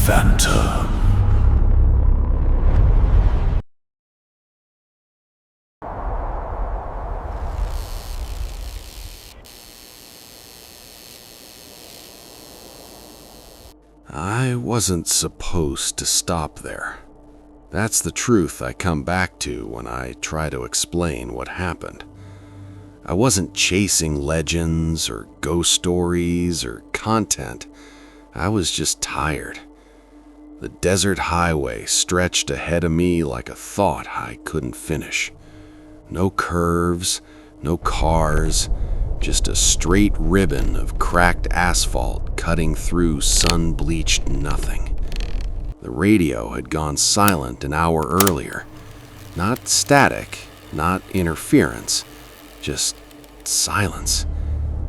Phantom. I wasn't supposed to stop there. That's the truth I come back to when I try to explain what happened. I wasn't chasing legends or ghost stories or content. I was just tired. The desert highway stretched ahead of me like a thought I couldn't finish. No curves, no cars, just a straight ribbon of cracked asphalt cutting through sun-bleached nothing. The radio had gone silent an hour earlier. Not static, not interference, just silence,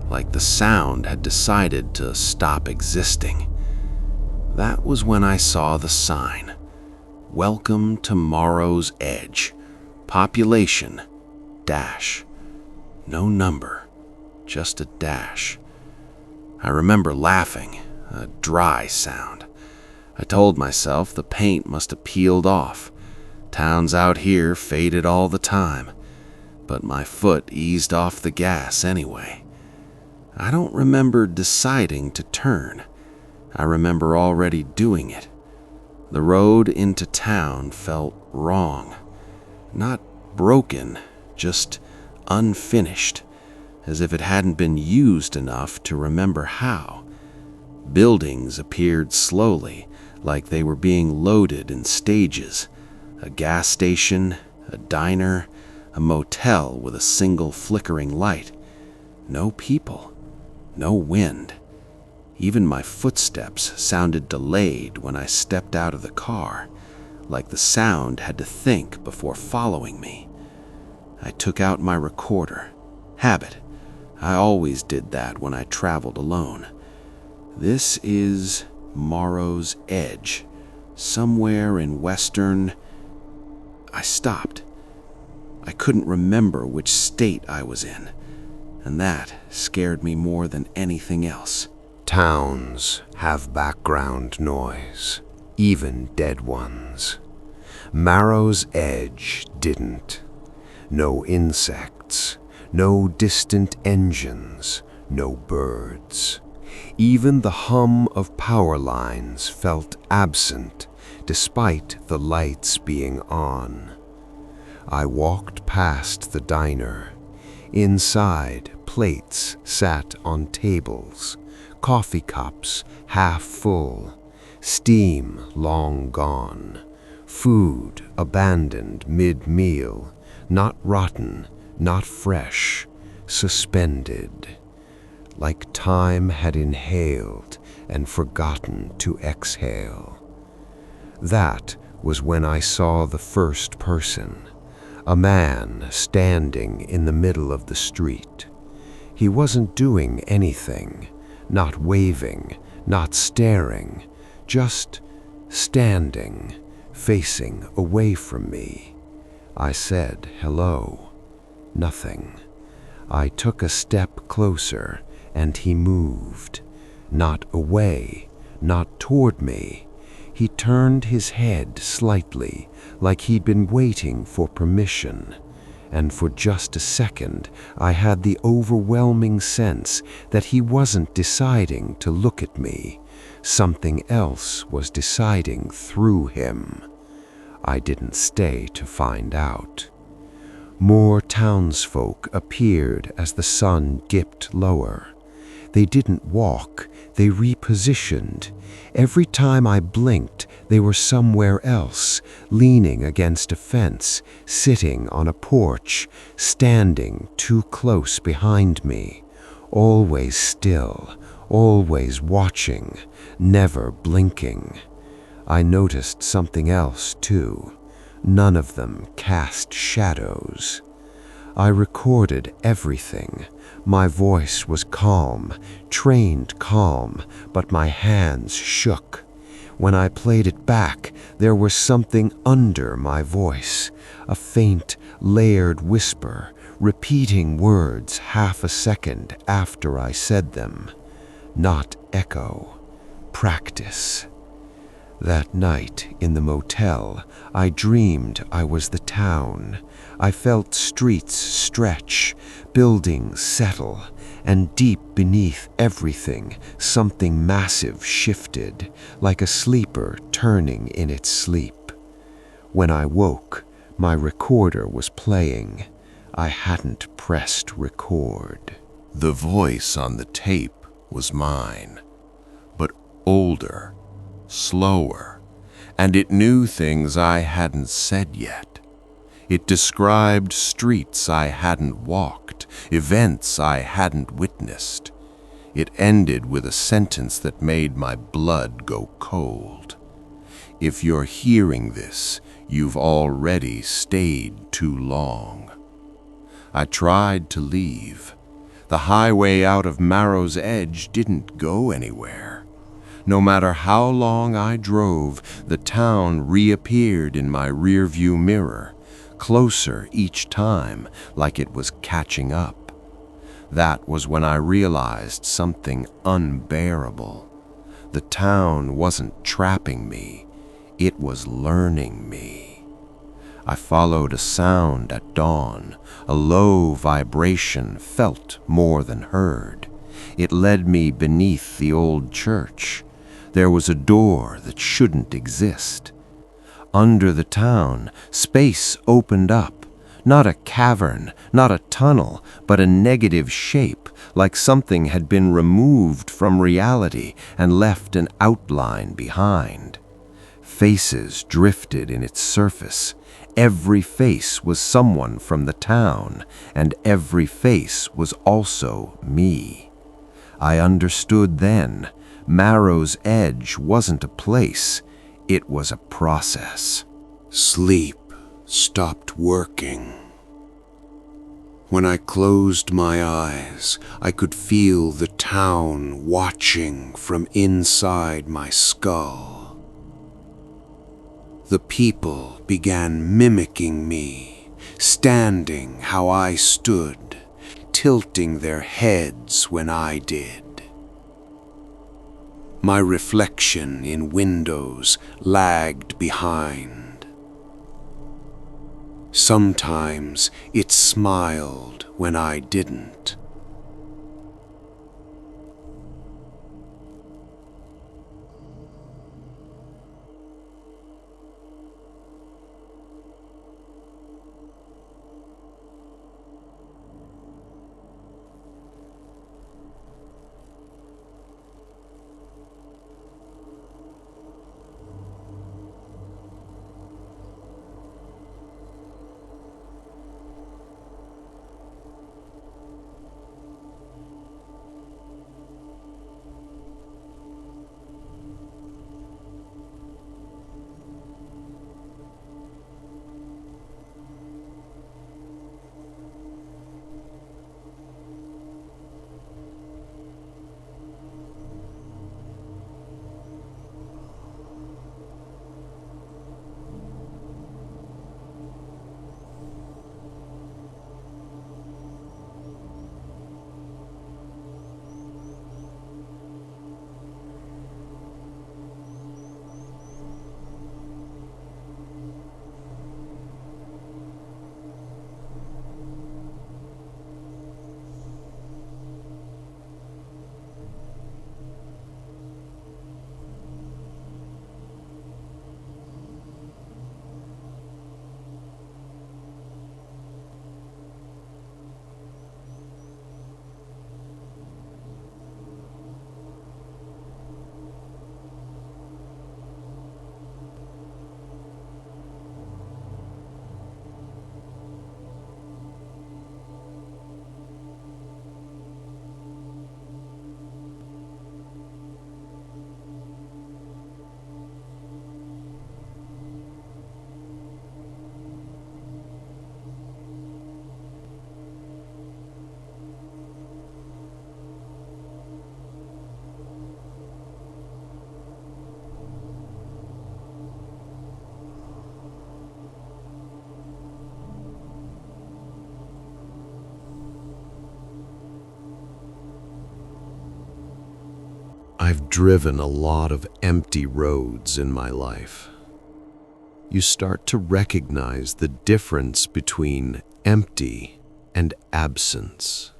like the sound had decided to stop existing. That was when I saw the sign. Welcome to Marrow's Edge. Population, dash. No number, just a dash. I remember laughing, a dry sound. I told myself the paint must have peeled off. Towns out here faded all the time, but my foot eased off the gas anyway. I don't remember deciding to turn. I remember already doing it. The road into town felt wrong. Not broken, just unfinished, as if it hadn't been used enough to remember how. Buildings appeared slowly, like they were being loaded in stages. A gas station, a diner, a motel with a single flickering light. No people, no wind. Even my footsteps sounded delayed when I stepped out of the car, like the sound had to think before following me. I took out my recorder. Habit. I always did that when I traveled alone. This is Marrow's Edge, somewhere in western... I stopped. I couldn't remember which state I was in, and that scared me more than anything else. Towns have background noise, even dead ones. Marrow's Edge didn't. No insects, no distant engines, no birds. Even the hum of power lines felt absent, despite the lights being on. I walked past the diner. Inside, plates sat on tables, coffee cups half full, steam long gone, food abandoned mid-meal, not rotten, not fresh, suspended, like time had inhaled and forgotten to exhale. That was when I saw the first person, a man standing in the middle of the street. He wasn't doing anything, not waving, not staring, just standing, facing away from me. I said hello. Nothing. I took a step closer, and he moved. Not away, not toward me. He turned his head slightly, like he'd been waiting for permission. And for just a second, I had the overwhelming sense that he wasn't deciding to look at me. Something else was deciding through him. I didn't stay to find out. More townsfolk appeared as the sun dipped lower. They didn't walk, they repositioned. Every time I blinked, they were somewhere else, leaning against a fence, sitting on a porch, standing too close behind me, always still, always watching, never blinking. I noticed something else, too. None of them cast shadows. I recorded everything. My voice was calm, trained calm, but my hands shook. When I played it back, there was something under my voice, a faint, layered whisper, repeating words half a second after I said them. Not echo, practice. That night in the motel, I dreamed I was the town. I felt streets stretch, buildings settle, and deep beneath everything, something massive shifted, like a sleeper turning in its sleep. When I woke, my recorder was playing. I hadn't pressed record. The voice on the tape was mine, but older, slower, and it knew things I hadn't said yet. It described streets I hadn't walked, events I hadn't witnessed. It ended with a sentence that made my blood go cold. If you're hearing this, you've already stayed too long. I tried to leave. The highway out of Marrow's edge didn't go anywhere. No matter how long I drove, the town reappeared in my rearview mirror, closer each time, like it was catching up. That was when I realized something unbearable. The town wasn't trapping me, it was learning me. I followed a sound at dawn, a low vibration felt more than heard. It led me beneath the old church. There was a door that shouldn't exist. Under the town, space opened up. Not a cavern, not a tunnel, but a negative shape, like something had been removed from reality and left an outline behind. Faces drifted in its surface. Every face was someone from the town, and every face was also me. I understood then, Marrow's edge wasn't a place, it was a process. Sleep stopped working. When I closed my eyes, I could feel the town watching from inside my skull. The people began mimicking me, standing how I stood, tilting their heads when I did. My reflection in windows lagged behind. Sometimes it smiled when I didn't. I've driven a lot of empty roads in my life. You start to recognize the difference between empty and absence.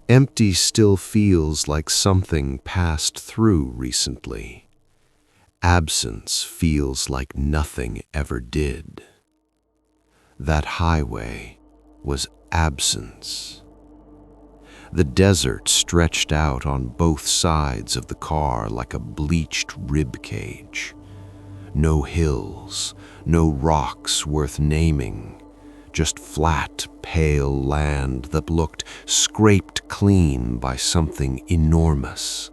Empty still feels like something passed through recently. Absence feels like nothing ever did. That highway was absence. The desert stretched out on both sides of the car like a bleached rib cage. No hills, no rocks worth naming, just flat, pale land that looked scraped clean by something enormous.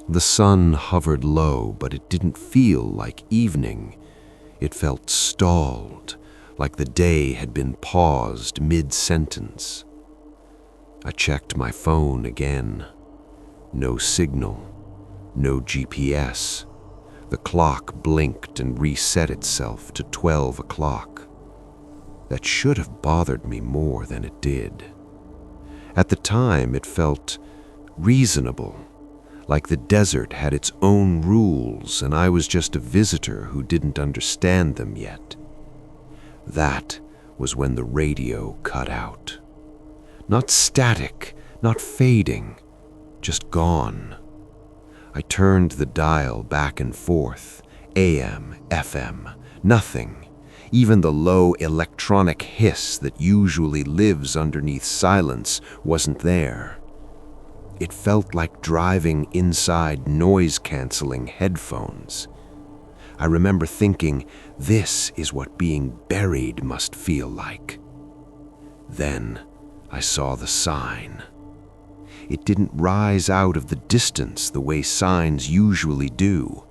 The sun hovered low, but it didn't feel like evening. It felt stalled, like the day had been paused mid-sentence. I checked my phone again. No signal, no GPS. The clock blinked and reset itself to 12 o'clock. That should have bothered me more than it did. At the time, it felt reasonable, like the desert had its own rules and I was just a visitor who didn't understand them yet. That was when the radio cut out. Not static, not fading, just gone. I turned the dial back and forth, AM, FM, nothing. Even the low electronic hiss that usually lives underneath silence wasn't there. It felt like driving inside noise-canceling headphones. I remember thinking, this is what being buried must feel like. Then I saw the sign. It didn't rise out of the distance the way signs usually do.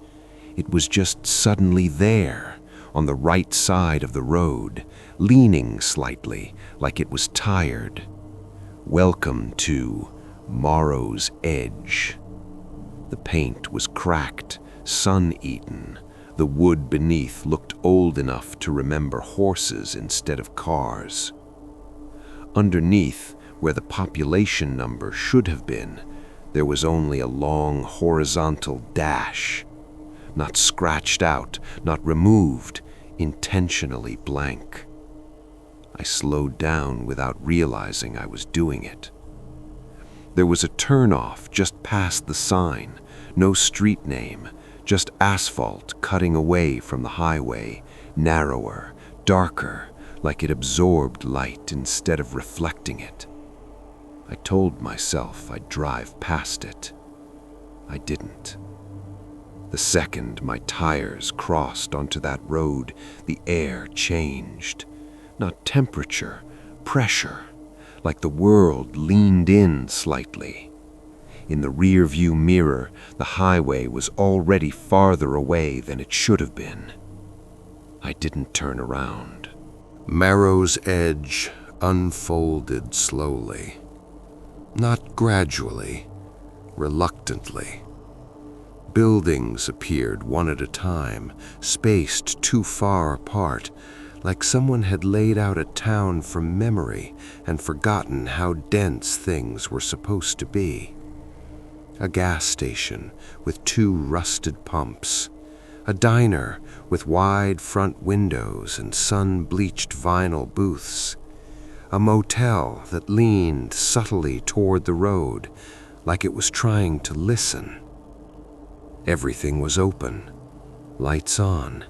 It was just suddenly there, on the right side of the road, leaning slightly, like it was tired. Welcome to Marrow's Edge. The paint was cracked, sun-eaten. The wood beneath looked old enough to remember horses instead of cars. Underneath, where the population number should have been, there was only a long horizontal dash. Not scratched out, not removed, intentionally blank. I slowed down without realizing I was doing it. There was a turnoff just past the sign, no street name, just asphalt cutting away from the highway, narrower, darker, like it absorbed light instead of reflecting it. I told myself I'd drive past it. I didn't. The second my tires crossed onto that road, the air changed. Not temperature, pressure, like the world leaned in slightly. In the rear-view mirror, the highway was already farther away than it should have been. I didn't turn around. Marrow's Edge unfolded slowly. Not gradually, reluctantly. Buildings appeared one at a time, spaced too far apart, like someone had laid out a town from memory and forgotten how dense things were supposed to be. A gas station with 2 rusted pumps, a diner with wide front windows and sun-bleached vinyl booths, a motel that leaned subtly toward the road like it was trying to listen. Everything was open, lights on,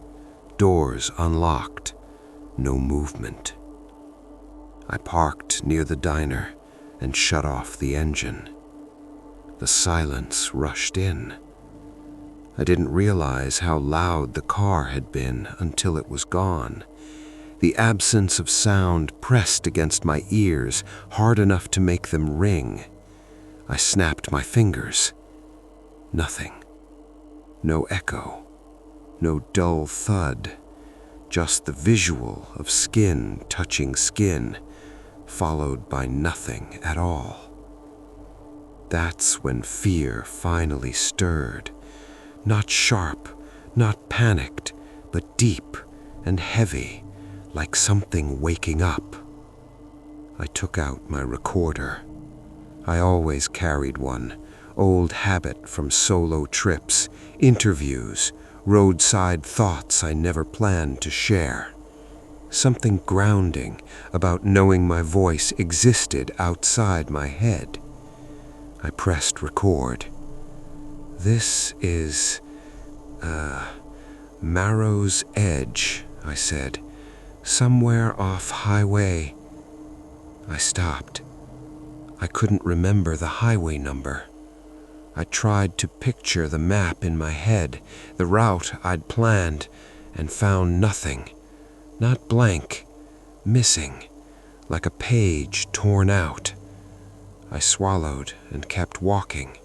doors unlocked, no movement. I parked near the diner and shut off the engine. The silence rushed in. I didn't realize how loud the car had been until it was gone. The absence of sound pressed against my ears hard enough to make them ring. I snapped my fingers. Nothing. No echo. No dull thud. Just the visual of skin touching skin, followed by nothing at all. That's when fear finally stirred. Not sharp, not panicked, but deep and heavy, like something waking up. I took out my recorder. I always carried one, old habit from solo trips, interviews, roadside thoughts I never planned to share. Something grounding about knowing my voice existed outside my head. I pressed record. "This is, Marrow's Edge," I said. "Somewhere off highway." I stopped. I couldn't remember the highway number. I tried to picture the map in my head, the route I'd planned, and found nothing. Not blank, missing, like a page torn out. I swallowed and kept walking.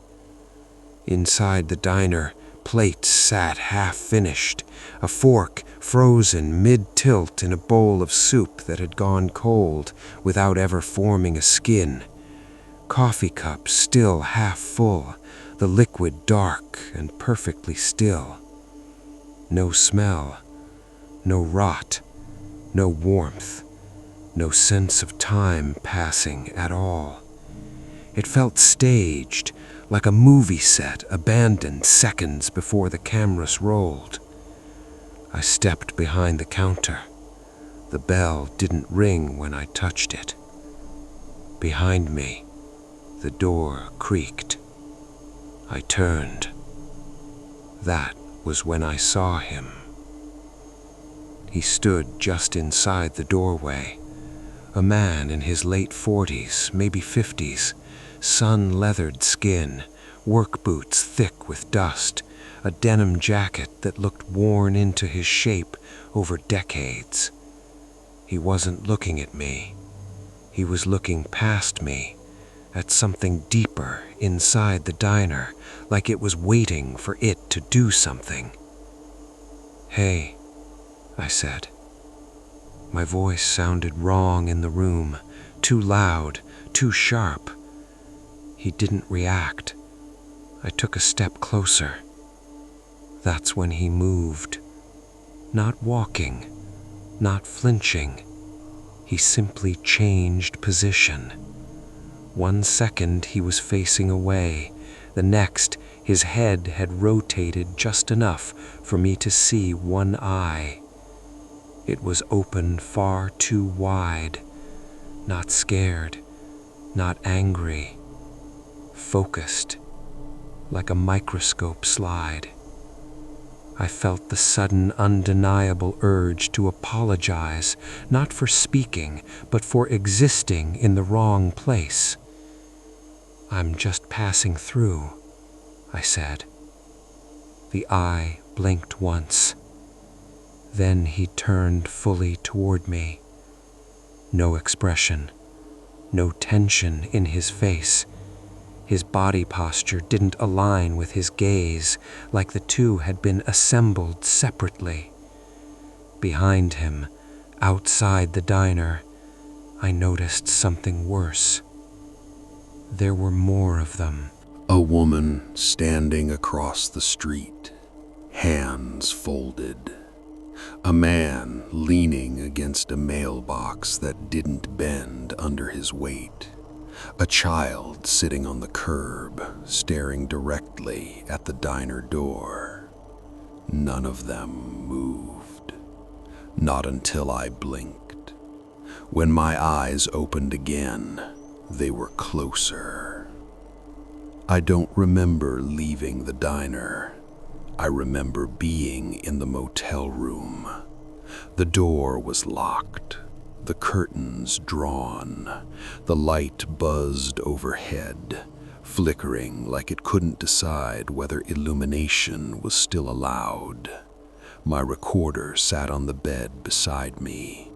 Inside the diner, plates sat half-finished, a fork frozen mid-tilt in a bowl of soup that had gone cold without ever forming a skin. Coffee cups still half full, the liquid dark and perfectly still. No smell, no rot, no warmth, no sense of time passing at all. It felt staged, like a movie set abandoned seconds before the cameras rolled. I stepped behind the counter. The bell didn't ring when I touched it. Behind me, the door creaked. I turned. That was when I saw him. He stood just inside the doorway, a man in his late 40s, maybe 50s, sun-leathered skin, work boots thick with dust, a denim jacket that looked worn into his shape over decades. He wasn't looking at me. He was looking past me, at something deeper inside the diner, like it was waiting for it to do something. "Hey," I said. My voice sounded wrong in the room, too loud, too sharp. He didn't react. I took a step closer. That's when he moved. Not walking, not flinching. He simply changed position. 1 second he was facing away. The next, his head had rotated just enough for me to see one eye. It was open far too wide. Not scared, not angry. Focused, like a microscope slide. I felt the sudden, undeniable urge to apologize, not for speaking, but for existing in the wrong place. "I'm just passing through," I said. The eye blinked once. Then he turned fully toward me. No expression, no tension in his face. His body posture didn't align with his gaze, like the two had been assembled separately. Behind him, outside the diner, I noticed something worse. There were more of them. A woman standing across the street, hands folded. A man leaning against a mailbox that didn't bend under his weight. A child sitting on the curb, staring directly at the diner door. None of them moved. Not until I blinked. When my eyes opened again, they were closer. I don't remember leaving the diner. I remember being in the motel room. The door was locked, the curtains drawn, the light buzzed overhead, flickering like it couldn't decide whether illumination was still allowed. My recorder sat on the bed beside me.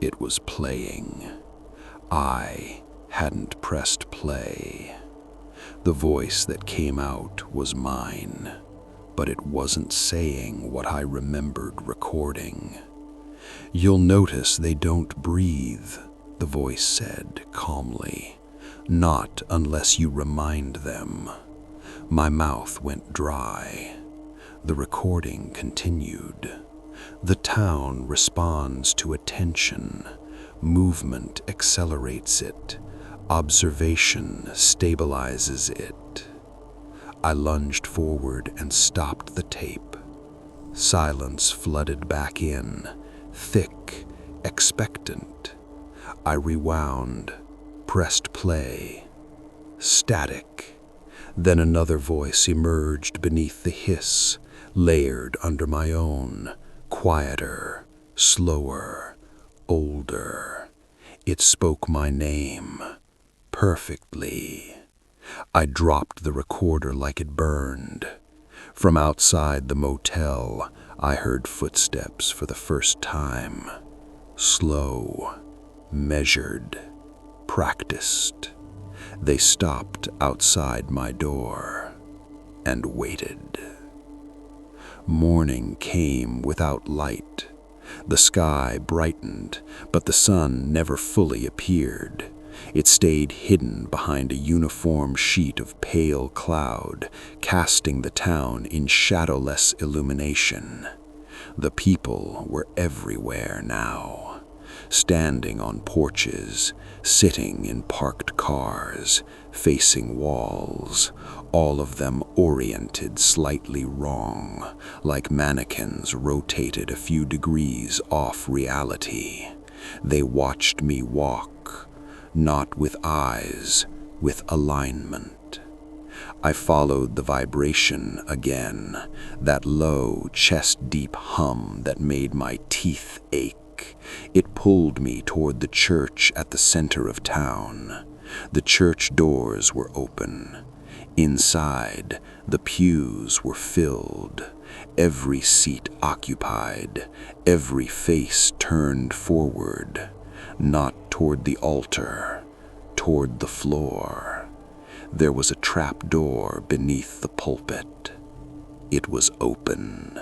It was playing. I hadn't pressed play. The voice that came out was mine, but it wasn't saying what I remembered recording. "You'll notice they don't breathe," the voice said calmly. "Not unless you remind them." My mouth went dry. The recording continued. "The town responds to attention. Movement accelerates it. Observation stabilizes it." I lunged forward and stopped the tape. Silence flooded back in, thick, expectant. I rewound, pressed play. Static. Then another voice emerged beneath the hiss, layered under my own, quieter, slower, older. It spoke my name, perfectly. I dropped the recorder like it burned. From outside the motel, I heard footsteps for the first time. Slow, measured, practiced. They stopped outside my door and waited. Morning came without light. The sky brightened, but the sun never fully appeared. It stayed hidden behind a uniform sheet of pale cloud, casting the town in shadowless illumination. The people were everywhere now, standing on porches, sitting in parked cars, facing walls, all of them oriented slightly wrong, like mannequins rotated a few degrees off reality. They watched me walk, not with eyes, with alignment. I followed the vibration again, that low, chest-deep hum that made my teeth ache. It pulled me toward the church at the center of town. The church doors were open. Inside, the pews were filled, every seat occupied, every face turned forward, not toward the altar, toward the floor. There was a trap door beneath the pulpit. It was open.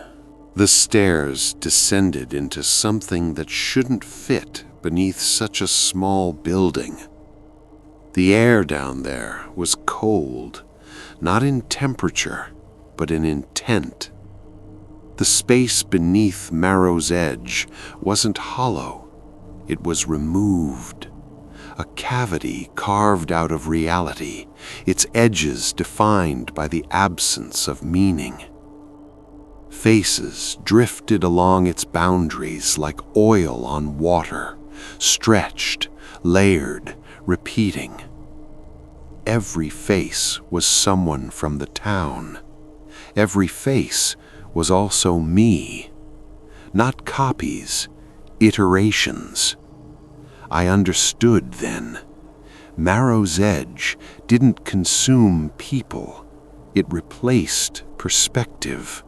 The stairs descended into something that shouldn't fit beneath such a small building. The air down there was cold, not in temperature, but in intent. The space beneath Marrow's edge wasn't hollow. It was removed. A cavity carved out of reality, its edges defined by the absence of meaning. Faces drifted along its boundaries like oil on water, stretched, layered, repeating. Every face was someone from the town. Every face was also me. Not copies, iterations. I understood then. Marrow's edge didn't consume people. It replaced perspective.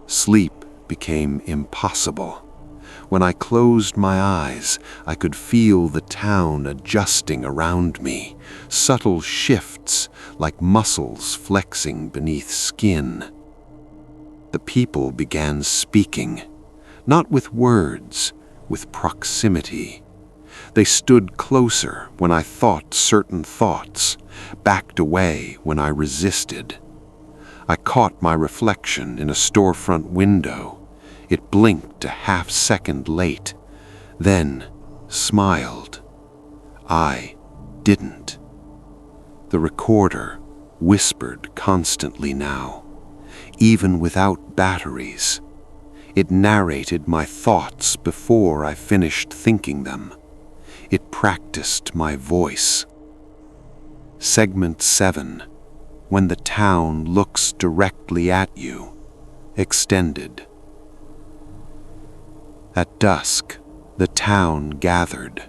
Sleep became impossible. When I closed my eyes, I could feel the town adjusting around me, subtle shifts like muscles flexing beneath skin. The people began speaking, not with words, with proximity. They stood closer when I thought certain thoughts, backed away when I resisted. I caught my reflection in a storefront window. It blinked a half-second late, then smiled. I didn't. The recorder whispered constantly now, even without batteries. It narrated my thoughts before I finished thinking them. It practiced my voice. Segment 7. When the town looks directly at you. Extended. At dusk, the town gathered.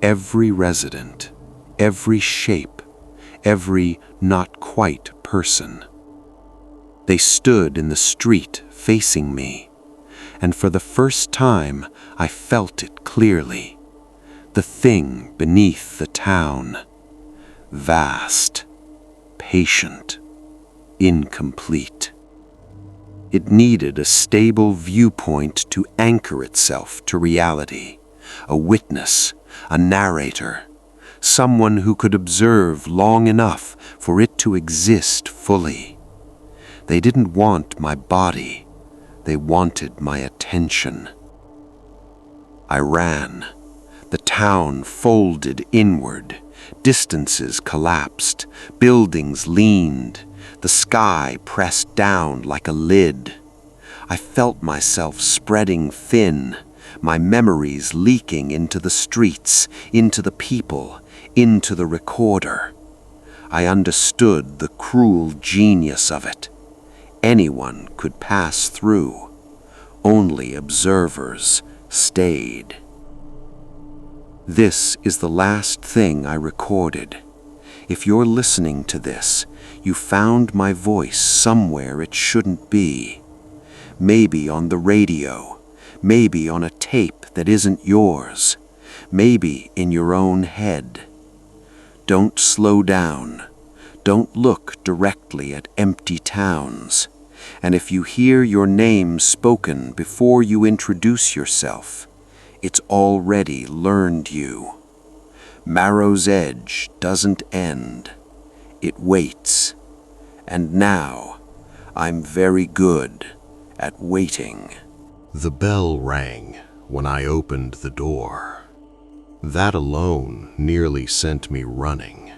Every resident, every shape, every not quite person. They stood in the street facing me, and for the first time I felt it clearly. The thing beneath the town. Vast, patient, incomplete. It needed a stable viewpoint to anchor itself to reality, a witness, a narrator, someone who could observe long enough for it to exist fully. They didn't want my body, they wanted my attention. I ran. The town folded inward, distances collapsed, buildings leaned, the sky pressed down like a lid. I felt myself spreading thin, my memories leaking into the streets, into the people, into the recorder. I understood the cruel genius of it. Anyone could pass through. Only observers stayed. This is the last thing I recorded. If you're listening to this, you found my voice somewhere it shouldn't be. Maybe on the radio, maybe on a tape that isn't yours, maybe in your own head. Don't slow down. Don't look directly at empty towns. And if you hear your name spoken before you introduce yourself, it's already learned you. Marrow's edge doesn't end. It waits. And now, I'm very good at waiting. The bell rang when I opened the door. That alone nearly sent me running.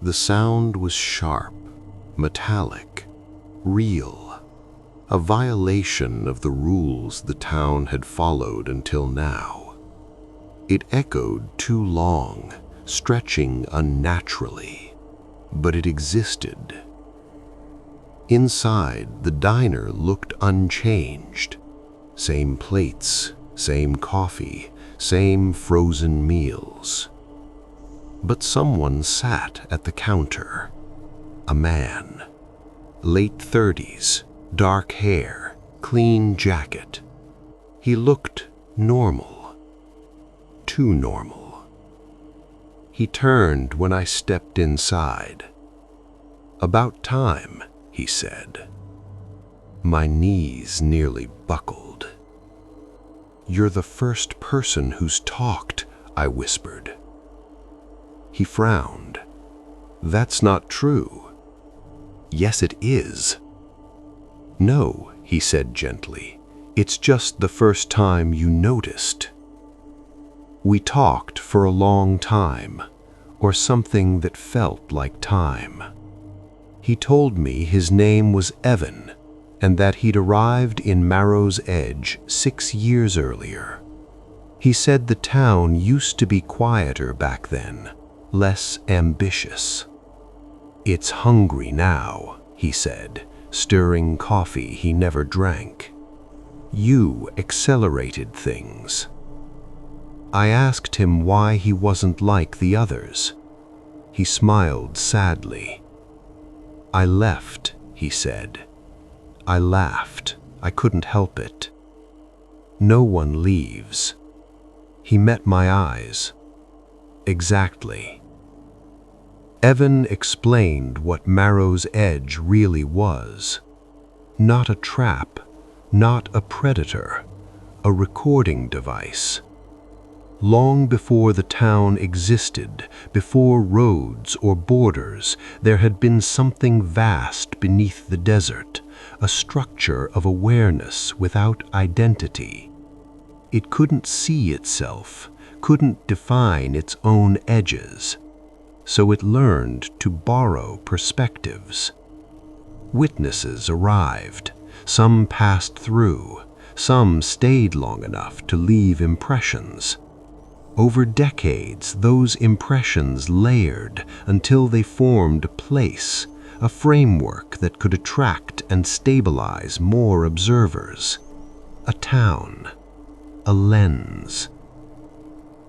The sound was sharp, metallic, real, a violation of the rules the town had followed until now. It echoed too long, stretching unnaturally, but it existed. Inside, the diner looked unchanged. Same plates, same coffee, same frozen meals. But someone sat at the counter. A man. Late 30s, dark hair, clean jacket. He looked normal. Too normal. He turned when I stepped inside. "About time," he said. My knees nearly buckled. "You're the first person who's talked," I whispered. He frowned. "That's not true." "Yes, it is." "No," he said gently. "It's just the first time you noticed." We talked for a long time, or something that felt like time. He told me his name was Evan, and that he'd arrived in Marrow's Edge 6 years earlier. He said the town used to be quieter back then, less ambitious. "It's hungry now," he said, stirring coffee he never drank. "You accelerated things." I asked him why he wasn't like the others. He smiled sadly. "I left," he said. I laughed. I couldn't help it. "No one leaves." He met my eyes. "Exactly." Evan explained what Marrow's Edge really was. Not a trap, not a predator, a recording device. Long before the town existed, before roads or borders, there had been something vast beneath the desert, a structure of awareness without identity. It couldn't see itself, couldn't define its own edges, so it learned to borrow perspectives. Witnesses arrived, some passed through, some stayed long enough to leave impressions. Over decades, those impressions layered until they formed a place, a framework that could attract and stabilize more observers. A town, a lens.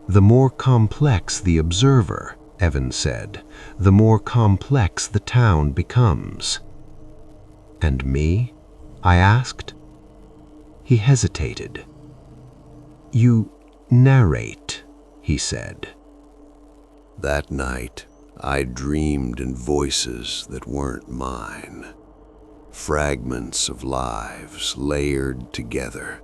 The more complex the observer, Evan said, the more complex the town becomes. "And me?" I asked. He hesitated. "You narrate," he said. That night, I dreamed in voices that weren't mine. Fragments of lives layered together.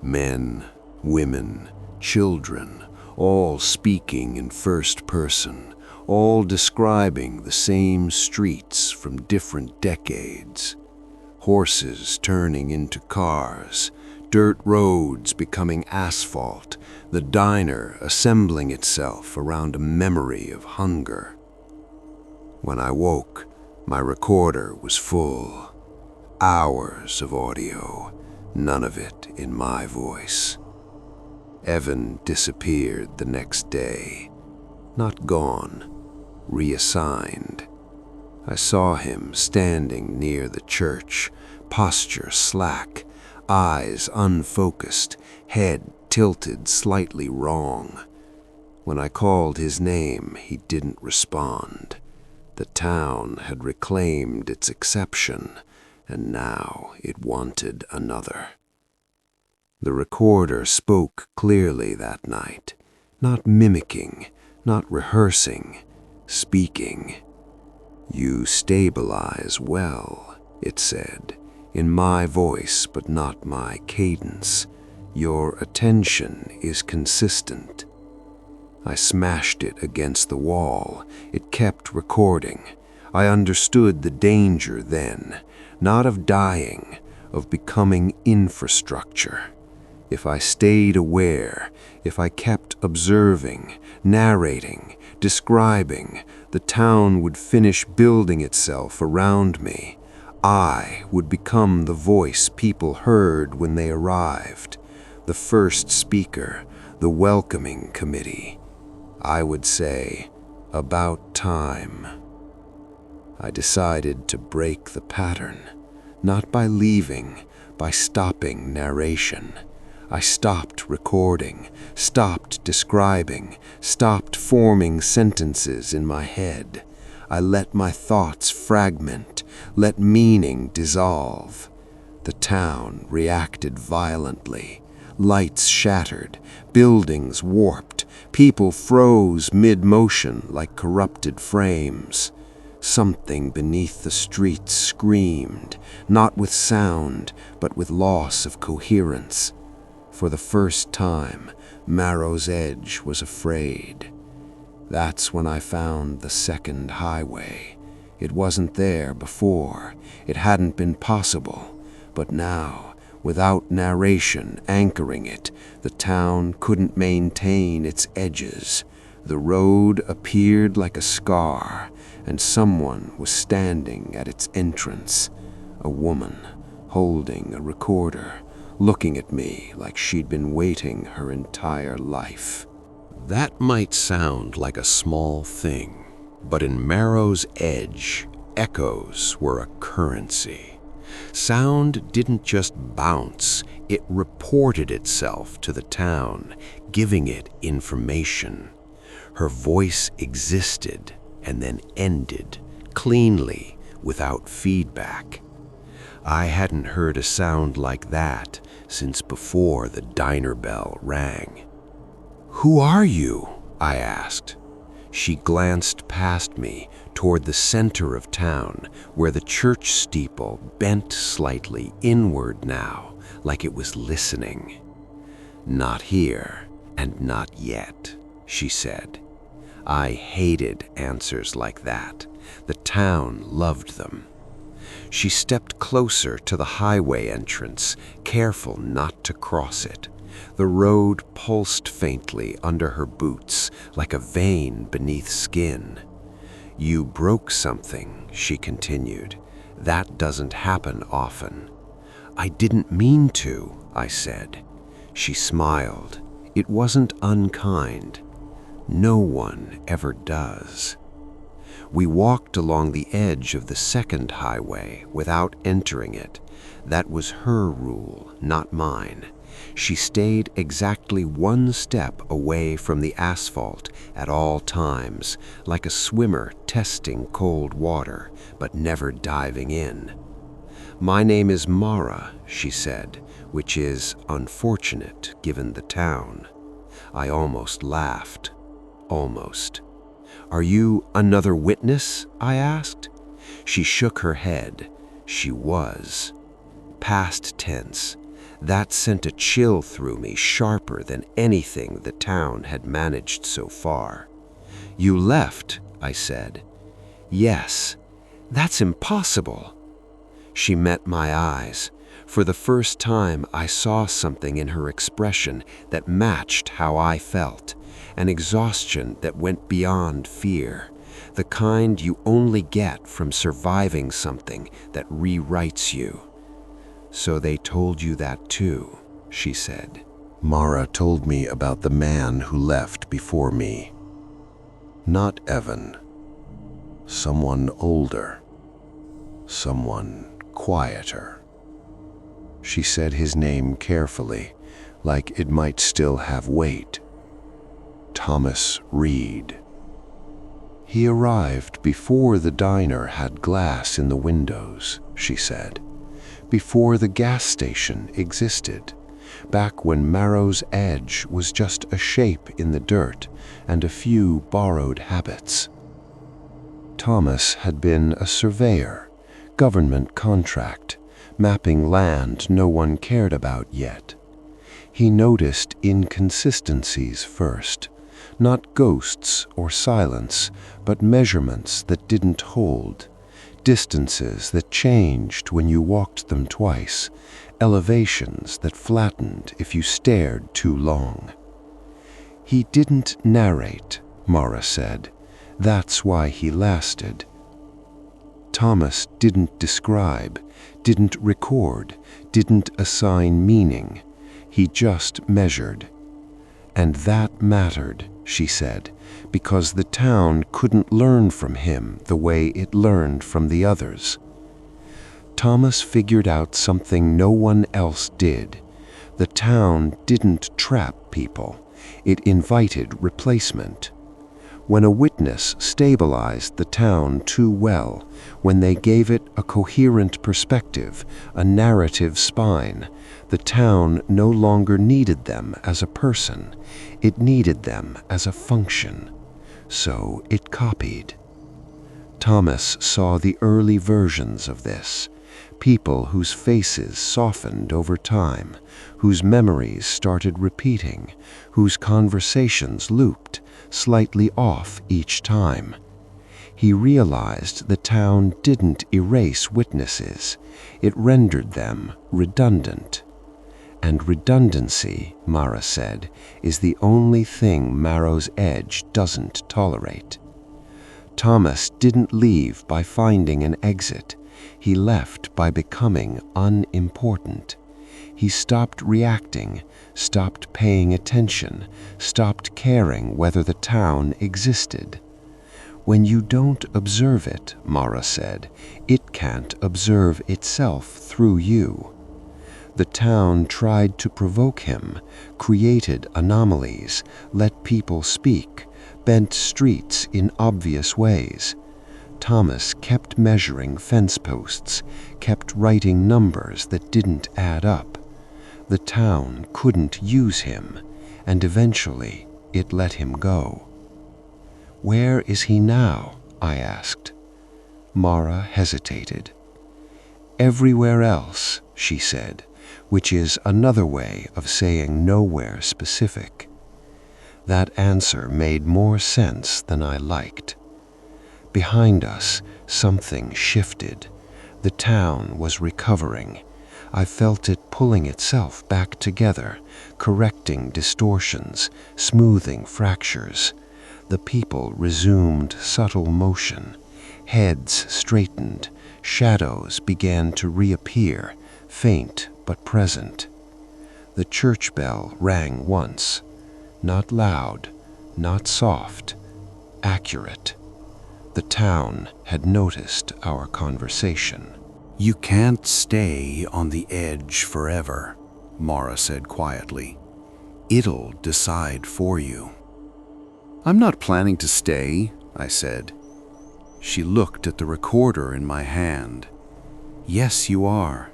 Men, women, children, all speaking in first person, all describing the same streets from different decades. Horses turning into cars, dirt roads becoming asphalt, the diner assembling itself around a memory of hunger. When I woke, My recorder was full. Hours of audio, none of it in my voice. Evan disappeared the next day. Not gone, reassigned. I saw him standing near the church, posture slack, eyes unfocused, head tilted slightly wrong. When I called his name, he didn't respond. The town had reclaimed its exception, and now it wanted another. The recorder spoke clearly that night, not mimicking, not rehearsing, speaking. "You stabilize well," it said, in my voice but not my cadence. "Your attention is consistent." I smashed it against the wall. It kept recording. I understood the danger then, not of dying, of becoming infrastructure. If I stayed aware, if I kept observing, narrating, describing, the town would finish building itself around me. I would become the voice people heard when they arrived, the first speaker, the welcoming committee. I would say, "About time." I decided to break the pattern, not by leaving, by stopping narration. I stopped recording, stopped describing, stopped forming sentences in my head. I let my thoughts fragment, let meaning dissolve. The town reacted violently. Lights shattered, buildings warped, people froze mid-motion like corrupted frames. Something beneath the streets screamed, not with sound, but with loss of coherence. For the first time, Marrow's edge was afraid. That's when I found the second highway. It wasn't there before. It hadn't been possible. But now, without narration anchoring it, the town couldn't maintain its edges. The road appeared like a scar, and someone was standing at its entrance. A woman, holding a recorder, looking at me like she'd been waiting her entire life. That might sound like a small thing, but in Marrow's edge, echoes were a currency. Sound didn't just bounce, it reported itself to the town, giving it information. Her voice existed and then ended, cleanly, without feedback. I hadn't heard a sound like that since before the diner bell rang. "Who are you?" I asked. She glanced past me toward the center of town, where the church steeple bent slightly inward now, like it was listening. "Not here, and not yet," she said. I hated answers like that. The town loved them. She stepped closer to the highway entrance, careful not to cross it. The road pulsed faintly under her boots, like a vein beneath skin. "You broke something," she continued. "That doesn't happen often." "I didn't mean to," I said. She smiled. It wasn't unkind. No one ever does. We walked along the edge of the second highway without entering it. That was her rule, not mine. She stayed exactly one step away from the asphalt at all times, like a swimmer testing cold water, but never diving in. "My name is Marrow," she said, which is unfortunate given the town. I almost laughed. Almost. "Are you another witness?" I asked. She shook her head. She was. Past tense. That sent a chill through me, sharper than anything the town had managed so far. "You left," I said. "Yes. That's impossible." She met my eyes. For the first time, I saw something in her expression that matched how I felt. An exhaustion that went beyond fear. the kind you only get from surviving something that rewrites you. So they told you that too, she said. Mara told me about the man who left before me. Not Evan. Someone older. Someone quieter. She said his name carefully, like it might still have weight. Thomas Reed. He arrived before the diner had glass in the windows, she said, before the gas station existed, back when Marrow's edge was just a shape in the dirt and a few borrowed habits. Thomas had been a surveyor, government contract, mapping land no one cared about yet. He noticed inconsistencies first, not ghosts or silence, but measurements that didn't hold, distances that changed when you walked them twice, elevations that flattened if you stared too long. He didn't narrate, Mara said. That's why he lasted. Thomas didn't describe, didn't record, didn't assign meaning. He just measured. And that mattered, she said, because the town couldn't learn from him the way it learned from the others. Thomas figured out something no one else did. The town didn't trap people. It invited replacement. When a witness stabilized the town too well, when they gave it a coherent perspective, a narrative spine, the town no longer needed them as a person. It needed them as a function. So it copied. Thomas saw the early versions of this. People whose faces softened over time, whose memories started repeating, whose conversations looped, slightly off each time. He realized the town didn't erase witnesses. It rendered them redundant. And redundancy, Mara said, is the only thing Marrow's edge doesn't tolerate. Thomas didn't leave by finding an exit. He left by becoming unimportant. He stopped reacting, stopped paying attention, stopped caring whether the town existed. When you don't observe it, Mara said, it can't observe itself through you. The town tried to provoke him, created anomalies, let people speak, bent streets in obvious ways. Thomas kept measuring fence posts, kept writing numbers that didn't add up. The town couldn't use him, and eventually it let him go. Where is he now? I asked. Mara hesitated. Everywhere else, she said, which is another way of saying nowhere specific. That answer made more sense than I liked. Behind us, something shifted. The town was recovering. I felt it pulling itself back together, correcting distortions, smoothing fractures. The people resumed subtle motion. Heads straightened. Shadows began to reappear, faint but present. The church bell rang once. Not loud, not soft, accurate. The town had noticed our conversation. You can't stay on the edge forever, Mara said quietly. It'll decide for you. I'm not planning to stay, I said. She looked at the recorder in my hand. Yes, you are.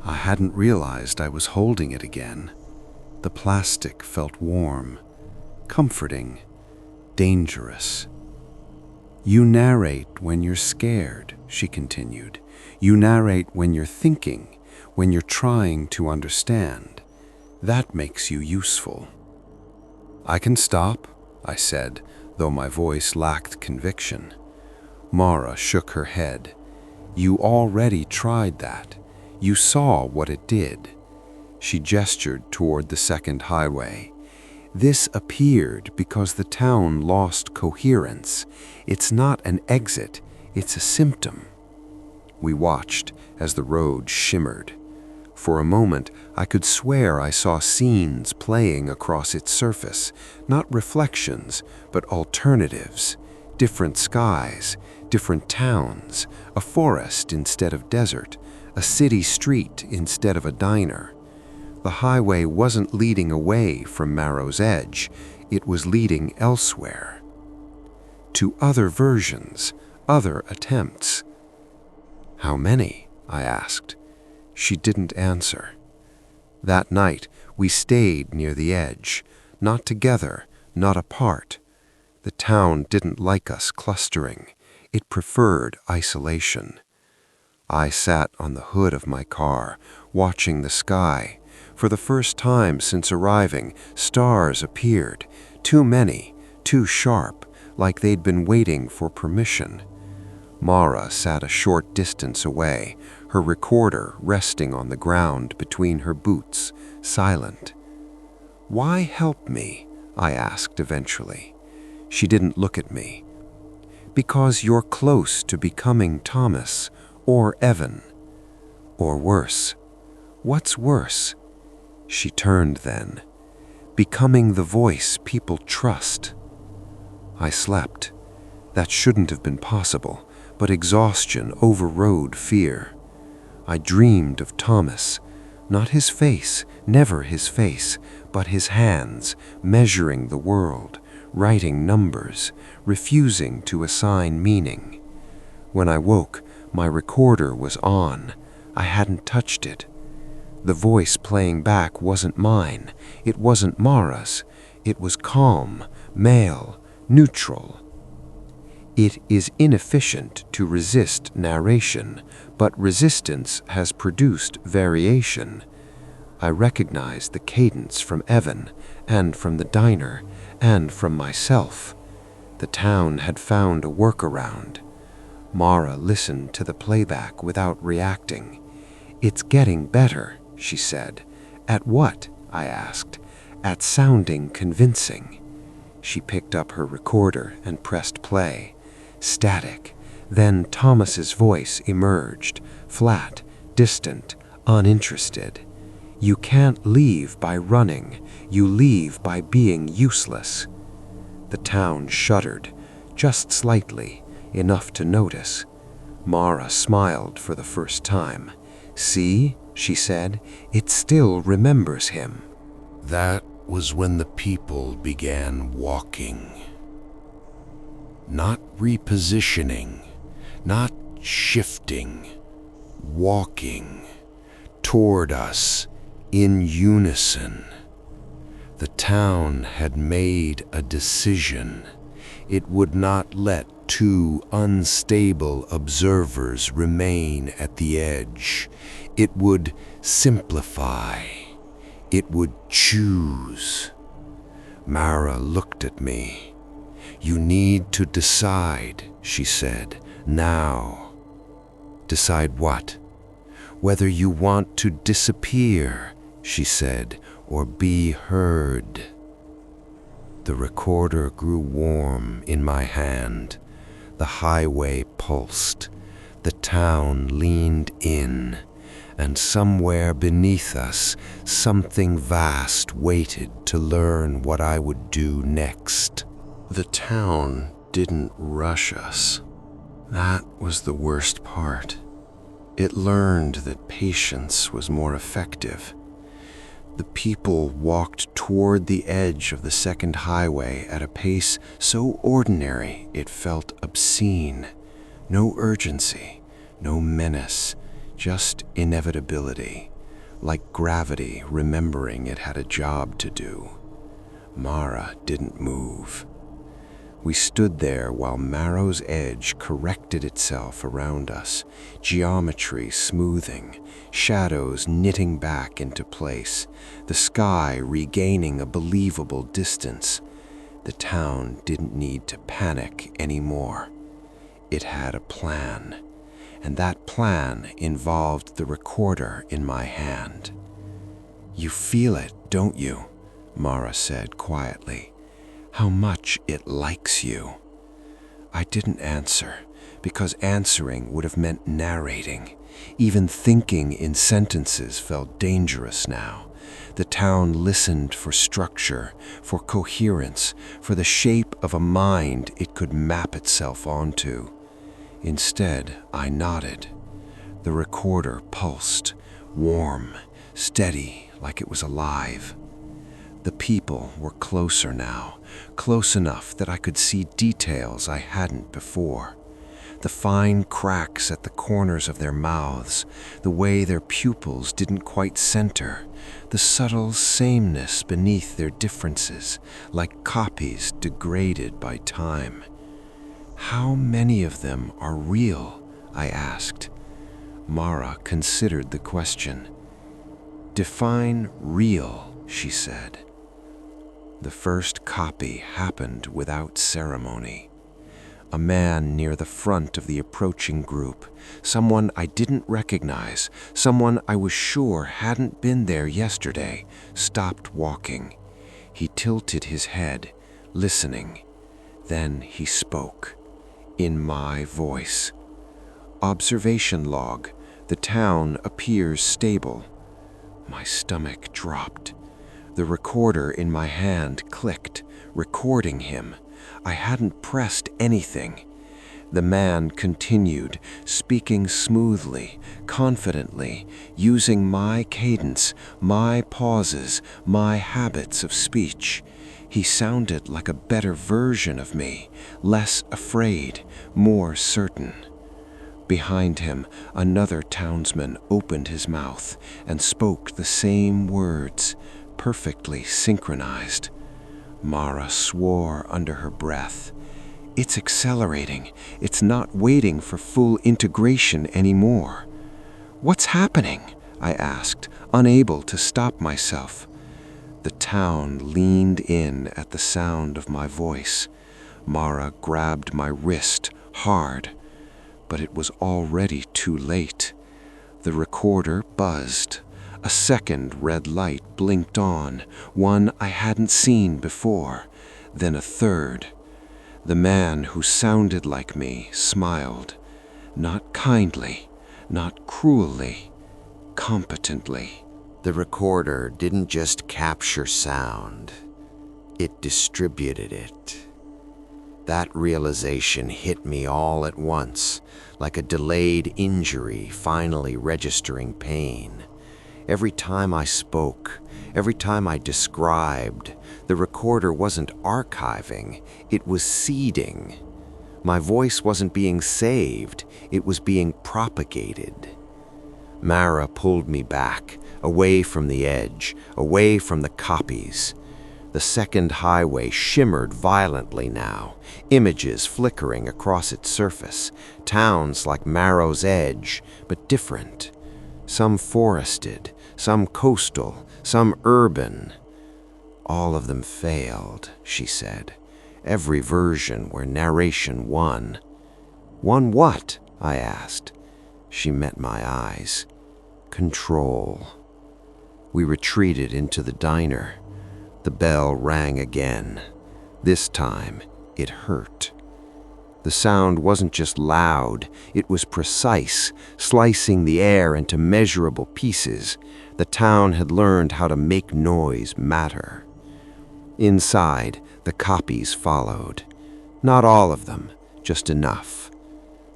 I hadn't realized I was holding it again. The plastic felt warm, comforting, dangerous. You narrate when you're scared, she continued. You narrate when you're thinking, when you're trying to understand. That makes you useful. I can stop, I said, though my voice lacked conviction. Mara shook her head. You already tried that. You saw what it did. She gestured toward the second highway. This appeared because the town lost coherence. It's not an exit, it's a symptom. We watched as the road shimmered. For a moment, I could swear I saw scenes playing across its surface, not reflections, but alternatives, different skies, different towns, a forest instead of desert, a city street instead of a diner. The highway wasn't leading away from Marrow's edge, it was leading elsewhere. To other versions, other attempts. "How many?" I asked. She didn't answer. That night, we stayed near the edge, not together, not apart. The town didn't like us clustering. It preferred isolation. I sat on the hood of my car, watching the sky. For the first time since arriving, stars appeared. Too many, too sharp, like they'd been waiting for permission. Mara sat a short distance away, her recorder resting on the ground between her boots, silent. "Why help me?" I asked eventually. She didn't look at me. "Because you're close to becoming Thomas, or Evan. Or worse." "What's worse?" She turned then. "Becoming the voice people trust." I slept. That shouldn't have been possible, but exhaustion overrode fear. I dreamed of Thomas, not his face, never his face, but his hands, measuring the world, writing numbers, refusing to assign meaning. When I woke, my recorder was on. I hadn't touched it. The voice playing back wasn't mine. It wasn't Mara's. It was calm, male, neutral. It is inefficient to resist narration, but resistance has produced variation. I recognized the cadence from Evan, and from the diner, and from myself. The town had found a workaround. Mara listened to the playback without reacting. "It's getting better," she said. "At what?" I asked. "At sounding convincing." She picked up her recorder and pressed play. Static. Then Thomas's voice emerged, flat, distant, uninterested. "You can't leave by running. You leave by being useless." The town shuddered, just slightly, enough to notice. Mara smiled for the first time. "See," she said, "it still remembers him." That was when the people began walking. Not repositioning, not shifting, walking toward us in unison. The town had made a decision. It would not let two unstable observers remain at the edge. It would simplify. It would choose. Mara looked at me. "You need to decide," she said, "now." "Decide what?" "Whether you want to disappear," she said, "or be heard." The recorder grew warm in my hand. The highway pulsed. The town leaned in. And somewhere beneath us, something vast waited to learn what I would do next. The town didn't rush us. That was the worst part. It learned that patience was more effective. The people walked toward the edge of the second highway at a pace so ordinary it felt obscene. No urgency, no menace, just inevitability, like gravity remembering it had a job to do. Mara didn't move. We stood there while Marrow's edge corrected itself around us, geometry smoothing, shadows knitting back into place, the sky regaining a believable distance. The town didn't need to panic anymore. It had a plan, and that plan involved the recorder in my hand. "You feel it, don't you?" Mara said quietly. "How much it likes you." I didn't answer, because answering would have meant narrating. Even thinking in sentences felt dangerous now. The town listened for structure, for coherence, for the shape of a mind it could map itself onto. Instead, I nodded. The recorder pulsed, warm, steady, like it was alive. The people were closer now, close enough that I could see details I hadn't before. The fine cracks at the corners of their mouths, the way their pupils didn't quite center, the subtle sameness beneath their differences, like copies degraded by time. "How many of them are real?" I asked. Mara considered the question. "Define real," she said. The first copy happened without ceremony. A man near the front of the approaching group, someone I didn't recognize, someone I was sure hadn't been there yesterday, stopped walking. He tilted his head, listening. Then he spoke, in my voice. "Observation log. The town appears stable." My stomach dropped. The recorder in my hand clicked, recording him. I hadn't pressed anything. The man continued, speaking smoothly, confidently, using my cadence, my pauses, my habits of speech. He sounded like a better version of me, less afraid, more certain. Behind him, another townsman opened his mouth and spoke the same words, perfectly synchronized. Mara swore under her breath. "It's accelerating. It's not waiting for full integration anymore." "What's happening?" I asked, unable to stop myself. The town leaned in at the sound of my voice. Mara grabbed my wrist hard, but it was already too late. The recorder buzzed. A second red light blinked on, one I hadn't seen before, then a third. The man who sounded like me smiled, not kindly, not cruelly, competently. The recorder didn't just capture sound, it distributed it. That realization hit me all at once, like a delayed injury finally registering pain. Every time I spoke, every time I described, the recorder wasn't archiving, it was seeding. My voice wasn't being saved, it was being propagated. Marrow pulled me back, away from the edge, away from the copies. The second highway shimmered violently now, images flickering across its surface, towns like Marrow's edge, but different. Some forested, some coastal, some urban. All of them failed, she said. Every version where narration won. Won what? I asked. She met my eyes. Control. We retreated into the diner. The bell rang again. This time, it hurt. The sound wasn't just loud, it was precise, slicing the air into measurable pieces. The town had learned how to make noise matter. Inside, the copies followed. Not all of them, just enough.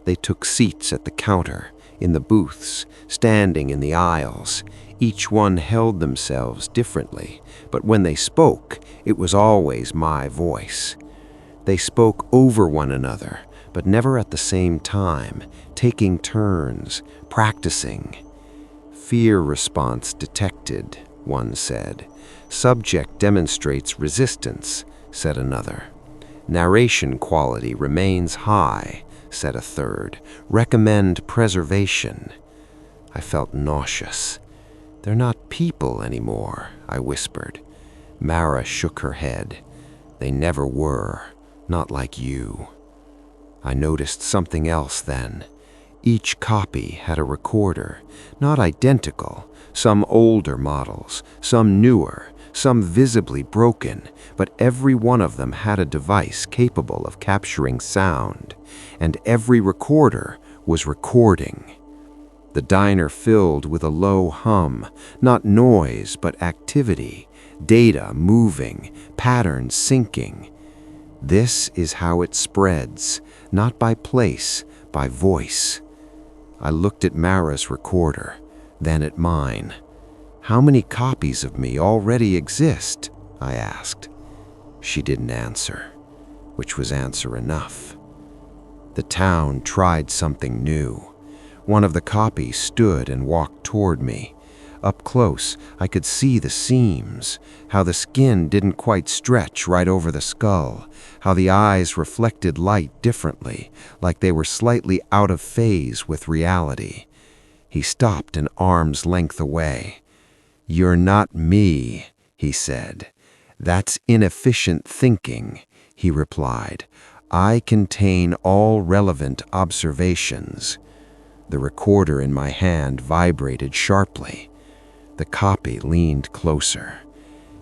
They took seats at the counter, in the booths, standing in the aisles. Each one held themselves differently, but when they spoke, it was always my voice. They spoke over one another, but never at the same time, taking turns, practicing. Fear response detected, one said. Subject demonstrates resistance, said another. Narration quality remains high, said a third. Recommend preservation. I felt nauseous. They're not people anymore, I whispered. Marrow shook her head. They never were. Not like you. I noticed something else then. Each copy had a recorder, not identical, some older models, some newer, some visibly broken, but every one of them had a device capable of capturing sound, and every recorder was recording. The diner filled with a low hum, not noise but activity, data moving, patterns syncing. This is how it spreads, not by place, by voice. I looked at Mara's recorder, then at mine. "How many copies of me already exist?" I asked. She didn't answer, which was answer enough. The town tried something new. One of the copies stood and walked toward me. Up close, I could see the seams, how the skin didn't quite stretch right over the skull, how the eyes reflected light differently, like they were slightly out of phase with reality. He stopped an arm's length away. "You're not me," he said. "That's inefficient thinking," he replied. "I contain all relevant observations." The recorder in my hand vibrated sharply. The copy leaned closer.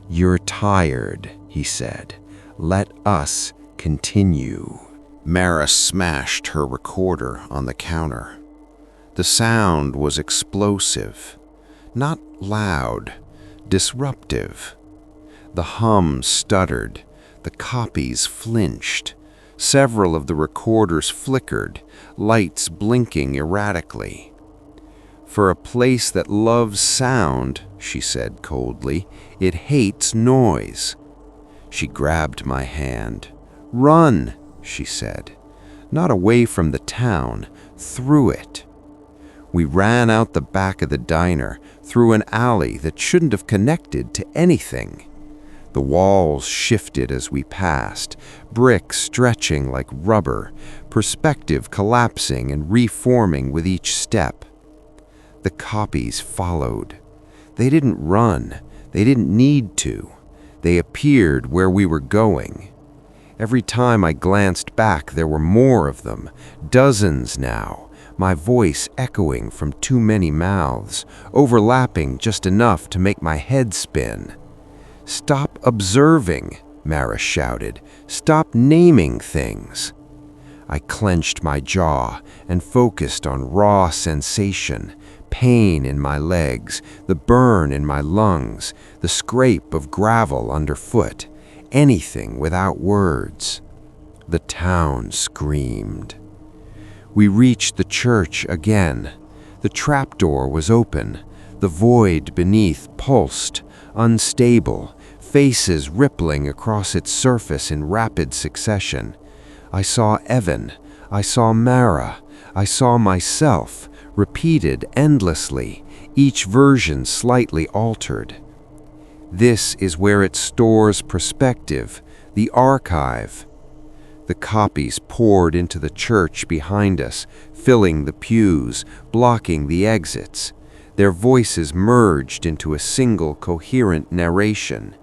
"You're tired," he said. "Let us continue." Mara smashed her recorder on the counter. The sound was explosive, not loud, disruptive. The hum stuttered, the copies flinched. Several of the recorders flickered, lights blinking erratically. "For a place that loves sound," she said coldly, "it hates noise." She grabbed my hand. "Run," she said. "Not away from the town, through it." We ran out the back of the diner, through an alley that shouldn't have connected to anything. The walls shifted as we passed, bricks stretching like rubber, perspective collapsing and reforming with each step. The copies followed. They didn't run. They didn't need to. They appeared where we were going. Every time I glanced back, there were more of them, dozens now, my voice echoing from too many mouths, overlapping just enough to make my head spin. "Stop observing," Mara shouted. "Stop naming things." I clenched my jaw and focused on raw sensation, pain in my legs, the burn in my lungs, the scrape of gravel underfoot, anything without words. The town screamed. We reached the church again. The trapdoor was open. The void beneath pulsed, unstable, faces rippling across its surface in rapid succession. I saw Evan. I saw Mara. I saw myself, repeated endlessly, each version slightly altered. This is where it stores perspective, the archive. The copies poured into the church behind us, filling the pews, blocking the exits. Their voices merged into a single coherent narration.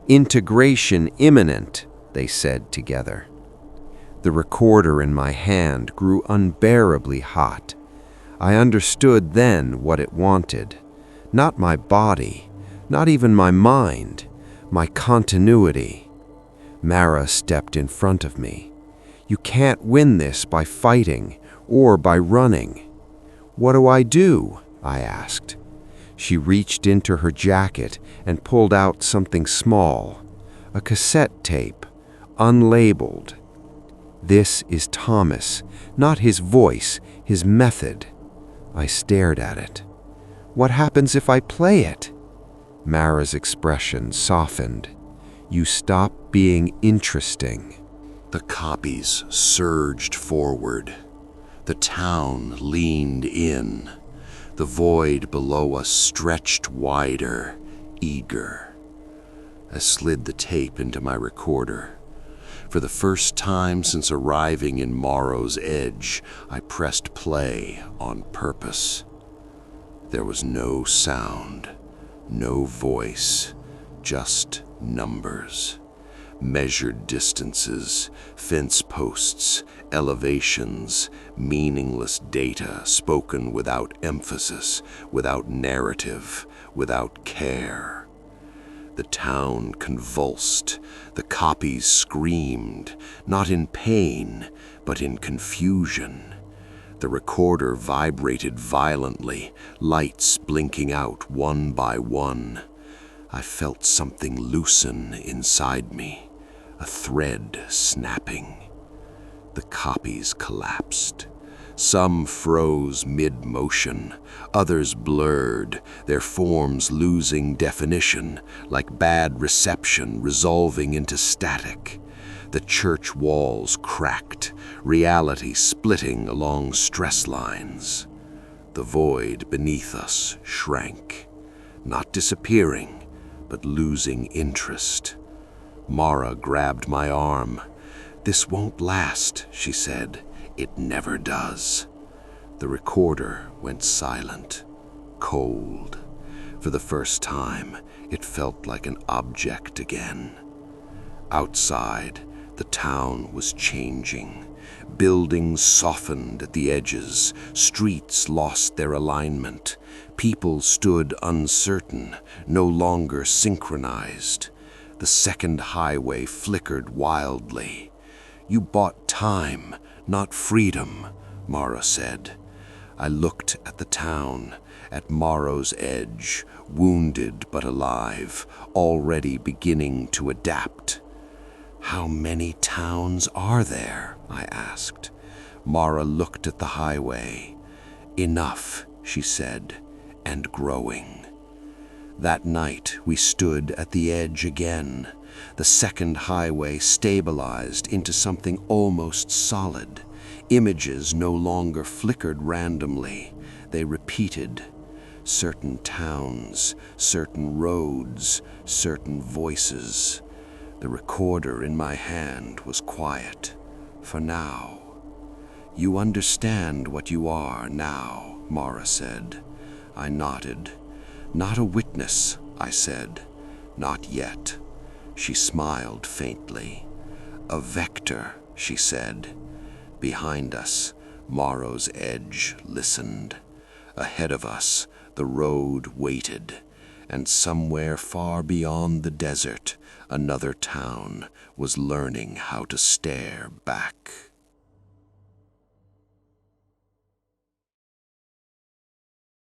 "Integration imminent," they said together. The recorder in my hand grew unbearably hot. I understood then what it wanted. Not my body, not even my mind, my continuity. Mara stepped in front of me. "You can't win this by fighting or by running." "What do I do?" I asked. She reached into her jacket and pulled out something small, a cassette tape, unlabeled. "This is Thomas, not his voice, his method." I stared at it. "What happens if I play it?" Mara's expression softened. "You stop being interesting." The copies surged forward. The town leaned in. The void below us stretched wider, eager. I slid the tape into my recorder. For the first time since arriving in Marrow's edge, I pressed play on purpose. There was no sound, no voice, just numbers. Measured distances, fence posts, elevations, meaningless data spoken without emphasis, without narrative, without care. The town convulsed. The copies screamed, not in pain, but in confusion. The recorder vibrated violently, lights blinking out one by one. I felt something loosen inside me, a thread snapping. The copies collapsed. Some froze mid-motion, others blurred, their forms losing definition, like bad reception resolving into static. The church walls cracked, reality splitting along stress lines. The void beneath us shrank, not disappearing, but losing interest. Mara grabbed my arm. "This won't last," she said. "It never does." The recorder went silent, cold. For the first time, it felt like an object again. Outside, the town was changing. Buildings softened at the edges, streets lost their alignment. People stood uncertain, no longer synchronized. The second highway flickered wildly. "You bought time, not freedom," Marrow said. I looked at the town, at Marrow's edge, wounded but alive, already beginning to adapt. "How many towns are there?" I asked. Marrow looked at the highway. "Enough," she said, "and growing." That night we stood at the edge again. The second highway stabilized into something almost solid. Images no longer flickered randomly. They repeated. Certain towns, certain roads, certain voices. The recorder in my hand was quiet, for now. "You understand what you are now," Mara said. I nodded. "Not a witness," I said. "Not yet." She smiled faintly. "A vector," she said. Behind us, Marrow's edge listened. Ahead of us, the road waited, and somewhere far beyond the desert, another town was learning how to stare back.